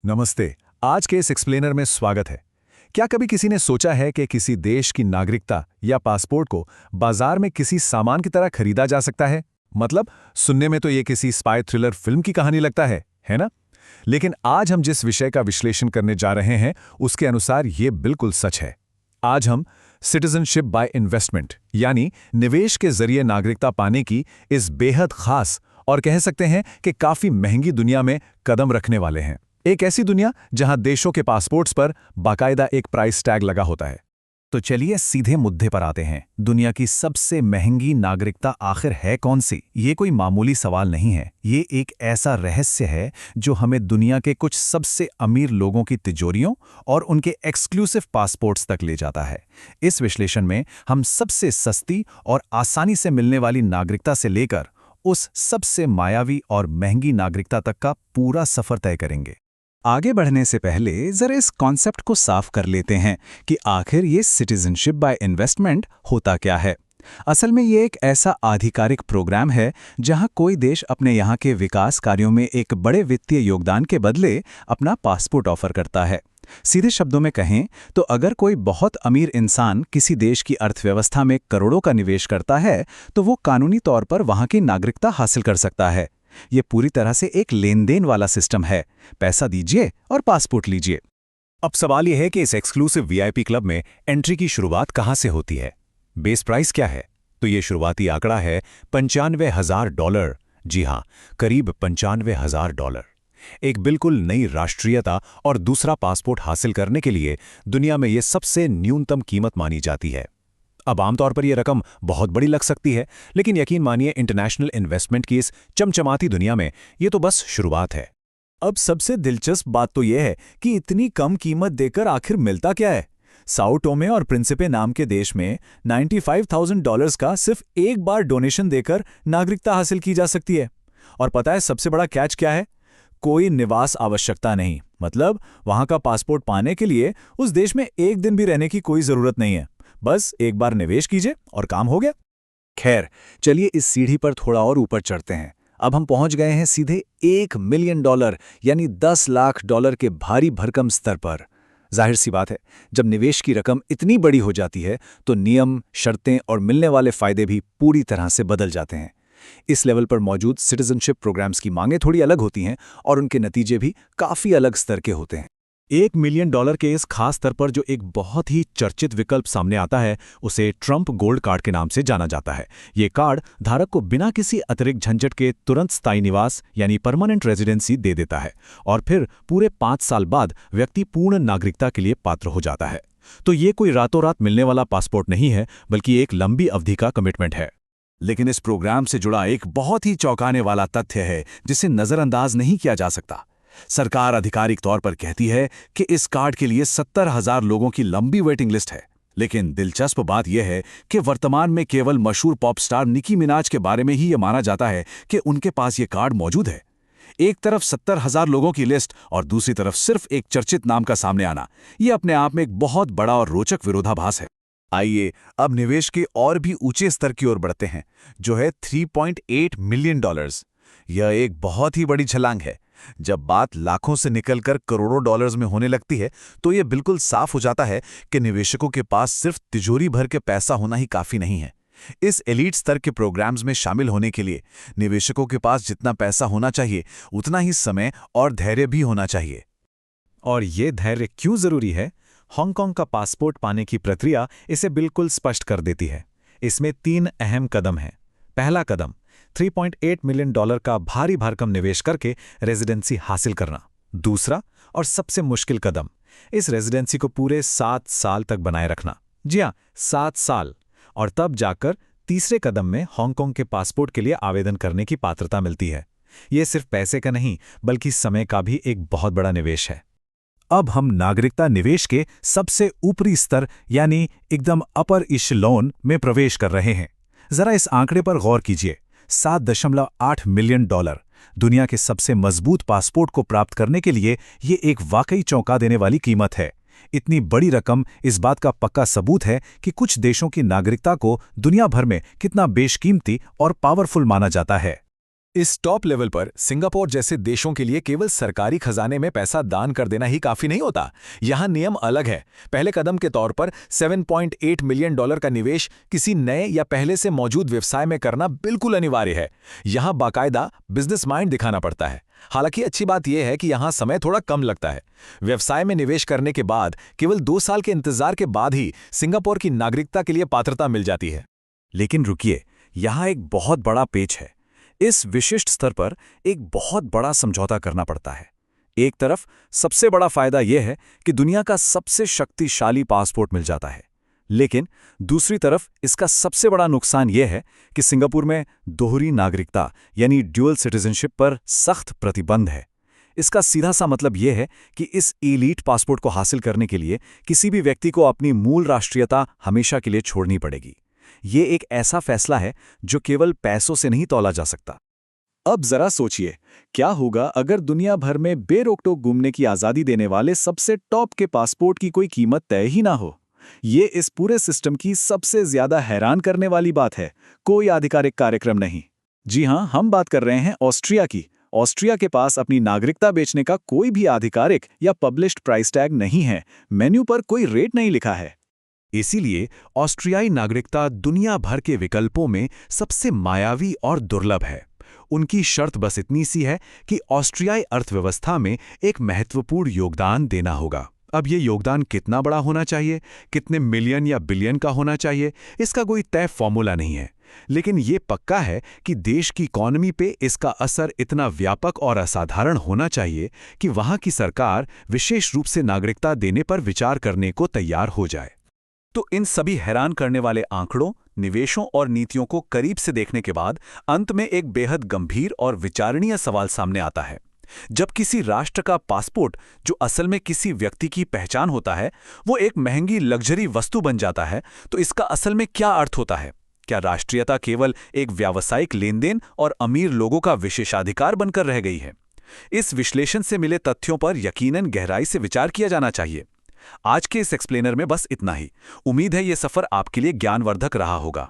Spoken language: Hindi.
नमस्ते। आज के इस एक्सप्लेनर में स्वागत है। क्या कभी किसी ने सोचा है कि किसी देश की नागरिकता या पासपोर्ट को बाजार में किसी सामान की तरह खरीदा जा सकता है? मतलब सुनने में तो ये किसी स्पाई थ्रिलर फिल्म की कहानी लगता है ना? लेकिन आज हम जिस विषय का विश्लेषण करने जा रहे हैं उसके अनुसार ये बिल्कुल सच है। आज हम सिटीजनशिप बाय इन्वेस्टमेंट यानी निवेश के जरिए नागरिकता पाने की इस बेहद खास और कह सकते हैं कि काफी महंगी दुनिया में कदम रखने वाले हैं। एक ऐसी दुनिया जहां देशों के पासपोर्ट्स पर बाकायदा एक प्राइस टैग लगा होता है। तो चलिए सीधे मुद्दे पर आते हैं। दुनिया की सबसे महंगी नागरिकता आखिर है कौन सी? ये कोई मामूली सवाल नहीं है। ये एक ऐसा रहस्य है जो हमें दुनिया के कुछ सबसे अमीर लोगों की तिजोरियों और उनके एक्सक्लूसिव पासपोर्ट्स तक ले जाता है। इस विश्लेषण में हम सबसे सस्ती और आसानी से मिलने वाली नागरिकता से लेकर उस सबसे मायावी और महंगी नागरिकता तक का पूरा सफर तय करेंगे। आगे बढ़ने से पहले जरा इस कॉन्सेप्ट को साफ कर लेते हैं कि आखिर ये सिटीजनशिप बाय इन्वेस्टमेंट होता क्या है। असल में ये एक ऐसा आधिकारिक प्रोग्राम है जहां कोई देश अपने यहाँ के विकास कार्यों में एक बड़े वित्तीय योगदान के बदले अपना पासपोर्ट ऑफर करता है। सीधे शब्दों में कहें तो अगर कोई बहुत अमीर इंसान किसी देश की अर्थव्यवस्था में करोड़ों का निवेश करता है तो वो कानूनी तौर पर वहाँ की नागरिकता हासिल कर सकता है। ये पूरी तरह से एक लेन देन वाला सिस्टम है। पैसा दीजिए और पासपोर्ट लीजिए। अब सवाल यह है कि इस एक्सक्लूसिव वीआईपी क्लब में एंट्री की शुरुआत कहां से होती है? बेस प्राइस क्या है? तो ये शुरुआती आंकड़ा है $95,000। जी हां, करीब $95,000। एक बिल्कुल नई राष्ट्रीयता और दूसरा पासपोर्ट हासिल करने के लिए दुनिया में यह सबसे न्यूनतम कीमत मानी जाती है। अब आमतौर पर यह रकम बहुत बड़ी लग सकती है, लेकिन यकीन मानिए इंटरनेशनल इन्वेस्टमेंट की इस चमचमाती दुनिया में ये तो बस शुरुआत है। अब सबसे दिलचस्प बात तो यह है कि इतनी कम कीमत देकर आखिर मिलता क्या है। साओ टोमे और प्रिंसिपे नाम के देश में $95,000 का सिर्फ एक बार डोनेशन देकर नागरिकता हासिल की जा सकती है। और पता है सबसे बड़ा कैच क्या है? कोई निवास आवश्यकता नहीं। मतलब वहां का पासपोर्ट पाने के लिए उस देश में एक दिन भी रहने की कोई जरूरत नहीं है। बस एक बार निवेश कीजिए और काम हो गया। खैर, चलिए इस सीढ़ी पर थोड़ा और ऊपर चढ़ते हैं। अब हम पहुंच गए हैं सीधे $1 मिलियन यानी $10 लाख के भारी भरकम स्तर पर। जाहिर सी बात है, जब निवेश की रकम इतनी बड़ी हो जाती है तो नियम, शर्तें और मिलने वाले फायदे भी पूरी तरह से बदल जाते हैं। इस लेवल पर मौजूद सिटीजनशिप प्रोग्राम्स की मांगें थोड़ी अलग होती हैं और उनके नतीजे भी काफी अलग स्तर के होते हैं। $1 मिलियन के इस खास स्तर पर जो एक बहुत ही चर्चित विकल्प सामने आता है उसे ट्रंप गोल्ड कार्ड के नाम से जाना जाता है। ये कार्ड धारक को बिना किसी अतिरिक्त झंझट के तुरंत स्थायी निवास यानी परमानेंट रेजिडेंसी दे देता है और फिर पूरे 5 साल बाद व्यक्ति पूर्ण नागरिकता के लिए पात्र हो जाता है। तो ये कोई रातों रात मिलने वाला पासपोर्ट नहीं है, बल्कि एक लंबी अवधि का कमिटमेंट है। लेकिन इस प्रोग्राम से जुड़ा एक बहुत ही चौंकाने वाला तथ्य है जिसे नजरअंदाज नहीं किया जा सकता। सरकार आधिकारिक तौर पर कहती है कि इस कार्ड के लिए 70,000 लोगों की लंबी वेटिंग लिस्ट है। लेकिन दिलचस्प बात यह है कि वर्तमान में केवल मशहूर पॉप स्टार निकी मिनाज के बारे में ही यह माना जाता है कि उनके पास यह कार्ड मौजूद है। एक तरफ 70,000 लोगों की लिस्ट और दूसरी तरफ सिर्फ एक चर्चित नाम का सामने आना, यह अपने आप में एक बहुत बड़ा और रोचक विरोधाभास है। आइए अब निवेश के और भी ऊंचे स्तर की ओर बढ़ते हैं, जो है $3.8 मिलियन। यह एक बहुत ही बड़ी छलांग है। जब बात लाखों से निकलकर करोड़ों डॉलर्स में होने लगती है तो यह बिल्कुल साफ हो जाता है कि निवेशकों के पास सिर्फ तिजोरी भर के पैसा होना ही काफी नहीं है। इस एलीट स्तर के प्रोग्राम्स में शामिल होने के लिए निवेशकों के पास जितना पैसा होना चाहिए उतना ही समय और धैर्य भी होना चाहिए। और ये धैर्य क्यों जरूरी है? हांगकांग का पासपोर्ट पाने की प्रक्रिया इसे बिल्कुल स्पष्ट कर देती है। इसमें 3 अहम कदम हैं। पहला कदम $3.8 मिलियन का भारी भरकम निवेश करके रेजिडेंसी हासिल करना। दूसरा और सबसे मुश्किल कदम, इस रेजिडेंसी को पूरे 7 साल तक बनाए रखना। जी हां, 7 साल। और तब जाकर तीसरे कदम में हांगकांग के पासपोर्ट के लिए आवेदन करने की पात्रता मिलती है। यह सिर्फ पैसे का नहीं बल्कि समय का भी एक बहुत बड़ा निवेश है। अब हम नागरिकता निवेश के सबसे ऊपरी स्तर यानी एकदम अपर इशेलॉन में प्रवेश कर रहे हैं। जरा इस आंकड़े पर गौर कीजिए। $7.8 मिलियन। दुनिया के सबसे मजबूत पासपोर्ट को प्राप्त करने के लिए ये एक वाकई चौंका देने वाली कीमत है। इतनी बड़ी रकम इस बात का पक्का सबूत है कि कुछ देशों की नागरिकता को दुनिया भर में कितना बेशकीमती और पावरफुल माना जाता है। इस टॉप लेवल पर सिंगापुर जैसे देशों के लिए केवल सरकारी खजाने में पैसा दान कर देना ही काफी नहीं होता। यहाँ नियम अलग है। पहले कदम के तौर पर $7.8 मिलियन का निवेश किसी नए या पहले से मौजूद व्यवसाय में करना बिल्कुल अनिवार्य है। यहाँ बाकायदा बिजनेस माइंड दिखाना पड़ता है। हालांकि अच्छी बात यह है कि यहाँ समय थोड़ा कम लगता है। व्यवसाय में निवेश करने के बाद केवल 2 साल के इंतजार के बाद ही सिंगापुर की नागरिकता के लिए पात्रता मिल जाती है। लेकिन रुकिए, यहाँ एक बहुत बड़ा पेच है। इस विशिष्ट स्तर पर एक बहुत बड़ा समझौता करना पड़ता है। एक तरफ सबसे बड़ा फायदा यह है कि दुनिया का सबसे शक्तिशाली पासपोर्ट मिल जाता है, लेकिन दूसरी तरफ इसका सबसे बड़ा नुकसान यह है कि सिंगापुर में दोहरी नागरिकता यानी ड्यूअल सिटीजनशिप पर सख्त प्रतिबंध है। इसका सीधा सा मतलब यह है कि इस एलीट पासपोर्ट को हासिल करने के लिए किसी भी व्यक्ति को अपनी मूल राष्ट्रीयता हमेशा के लिए छोड़नी पड़ेगी। ये एक ऐसा फैसला है जो केवल पैसों से नहीं तौला जा सकता। अब जरा सोचिए, क्या होगा अगर दुनिया भर में बेरोक-टोक घूमने की आज़ादी देने वाले सबसे टॉप के पासपोर्ट की कोई कीमत तय ही ना हो। ये इस पूरे सिस्टम की सबसे ज्यादा हैरान करने वाली बात है, कोई आधिकारिक कार्यक्रम नहीं। जी हां, हम बात कर रहे हैं ऑस्ट्रिया की। ऑस्ट्रिया के पास अपनी नागरिकता बेचने का कोई भी आधिकारिक या पब्लिश्ड प्राइस टैग नहीं है। मेन्यू पर कोई रेट नहीं लिखा है। इसीलिए ऑस्ट्रियाई नागरिकता दुनिया भर के विकल्पों में सबसे मायावी और दुर्लभ है। उनकी शर्त बस इतनी सी है कि ऑस्ट्रियाई अर्थव्यवस्था में एक महत्वपूर्ण योगदान देना होगा। अब ये योगदान कितना बड़ा होना चाहिए, कितने मिलियन या बिलियन का होना चाहिए, इसका कोई तय फॉर्मूला नहीं है। लेकिन ये पक्का है कि देश की इकॉनमी पे इसका असर इतना व्यापक और असाधारण होना चाहिए कि वहाँ की सरकार विशेष रूप से नागरिकता देने पर विचार करने को तैयार हो जाए। तो इन सभी हैरान करने वाले आंकड़ों, निवेशों और नीतियों को करीब से देखने के बाद अंत में एक बेहद गंभीर और विचारणीय सवाल सामने आता है। जब किसी राष्ट्र का पासपोर्ट, जो असल में किसी व्यक्ति की पहचान होता है, वो एक महंगी लग्जरी वस्तु बन जाता है, तो इसका असल में क्या अर्थ होता है? क्या राष्ट्रीयता केवल एक व्यावसायिक लेनदेन और अमीर लोगों का विशेषाधिकार बनकर रह गई है? इस विश्लेषण से मिले तथ्यों पर यकीनन गहराई से विचार किया जाना चाहिए। आज के इस एक्सप्लेनर में बस इतना ही। उम्मीद है ये सफर आपके लिए ज्ञानवर्धक रहा होगा।